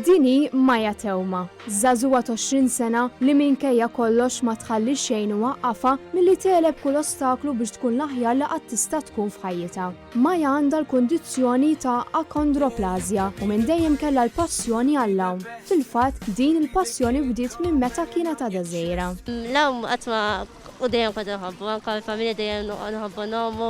Dini Maja Tewma, żagħżugħa 20 sena li minkejja kollox ma tħallix xejn waqqafha milli teleb kull ostaklu biex tkun l-aħjar li qatt tista' tkun f'ħajjitha. Maja għandha l-kundizzjoni ta' akondroplazja u minn dejjem kellha l-passjoni għall-lawm. Fil-fatt din il-passjoni bdiet minn meta kienet għadha żgħira. Lawm qatt ma u dejjem kont nħobbu, anke l-familja dejjem nħobbu nomu,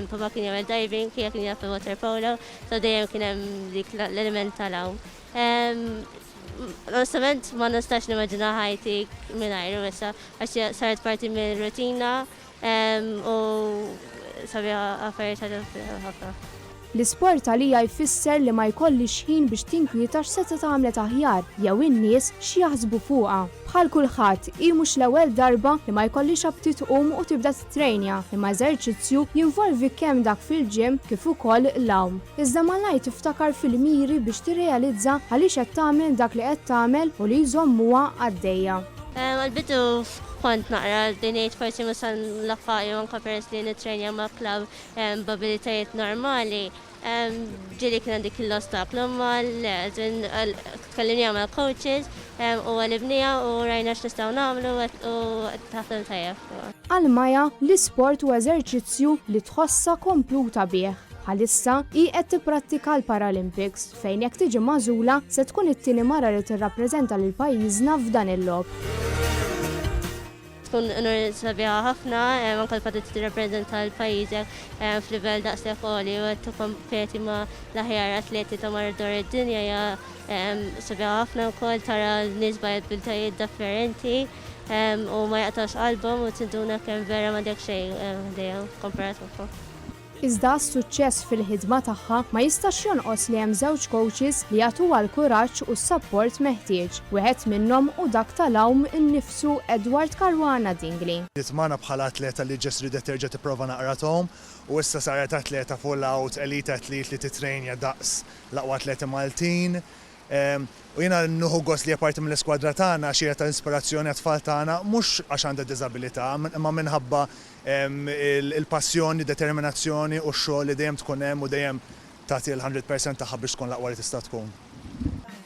papa kien jagħmel diving, kien jagħmel water polo, so dejjem kien hemm dik l-element tal-lawm. Onestament ma nistax nimmaġina ħajti mingħajru issa għax saret parti minn rutina u sabiħa affarijiet ħafna. L-isport għalija jfisser li ma jkollix ħin biex tinkwieta x'seta tagħmlet aħjar jew in-nies x'jaħsbu fuqha. Bħal kulħadd hi mhux l-ewwel darba li ma jkollix abtit tqum u tibda titrejnja imma eżerċizzju jinvolvi kemm dak fil-ġim kif ukoll l-lawm. Iżda malaj tiftakar fil-miri biex tirrealizza għaliex qed tagħmel dak li qed tagħmel u li jżommuha għaddejja. Għal-bidu kont naqra dinejt forsi musan laqqaqju anka peress li nitrenja ma' klab b'abilitajiet normali. Ġili kien dik l-ostaklu mal tkellimni għamal coaches u għalibnija u rajna x'nistgħu nagħmlu u taħdem tajjeb. Għal Maja l-isport u eżerċizzju li tħossha kompluta bih. Bħalissa hi qed tipprattika l-Paralympics fejn jekk tiġi magħżula se tkun it-tieni mara li tirrappreżenta lil pajjiżna f'dan il-logħob. Tkun onur sabiħa ħafna, anke l-fatt li tirrappreżenta l-pajjiżek f'livell daqshekk għoli u qed tikkompeti ma' l-aħjar atleti ta' madwar id-dinja hija sabiħa ħafna wkoll tara nies b'abiltajiet differenti u ma jaqtax qalbhom u tinduna kemm vera m'għandek xejn dejjem komparat magħhom. Iżda s-suċċess fil-ħidma tagħha ma jistax jonqos li hemm żewġ coaches li jagħtuha l-kuraġġ u s-sapport meħtieġ. Wieħed minnhom u dak tal-lawm innifsu Edward Caruana Dingley. Nitmana bħala atleta li ġest ridet terġa' tipprova naqrathom u issa saret atleta full out elite atlet li titrejnja daqs l-aqwa atleti Maltin. U jiena nuħu gost li apparti mill-iskwadra tagħna xi ta' ispirazzjoni għat-tfal tagħna mhux għax għandha diżabilità, imma minħabba il-passjoni, determinazzjoni u x-xogħol li dejjem tkun hemm u dejjem tagħti l-100% tagħha biex tkun l-aqwa li tista' tkun.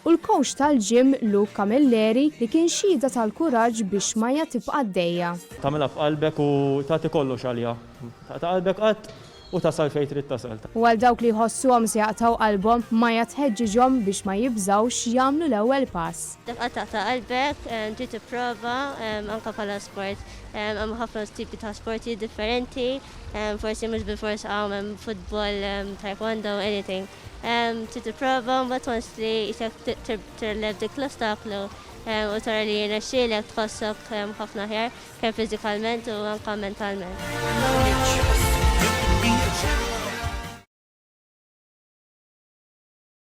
U l-coach tal-ġim Luke Camilleri li kien xhieda tal-kuraġġ biex Maja tibqa' għaddejja. Tagħmilha f'qalbek u tagħti kollox għaliha. Ta' qalbek qatt u tasal fejn trid tasal. U għal dawk li jħossuhom se jaqtaw qalbhom Maja tħeġġiġhom biex ma jibżgħux jagħmlu l-ewwel pass. Tibqa' taqta' qalbek, trid tipprova anke bħala sport. Hemm ħafna tipi ta' sporti differenti, forsi mhux bil-fors hemm futbol, taekwondo, anything. Trid tipprova mbagħad once li jisek tirleb dik l-ostaklu u tara li jirnexxielek tħossok ħafna ħjar kemm fiżikalment u anke mentalment.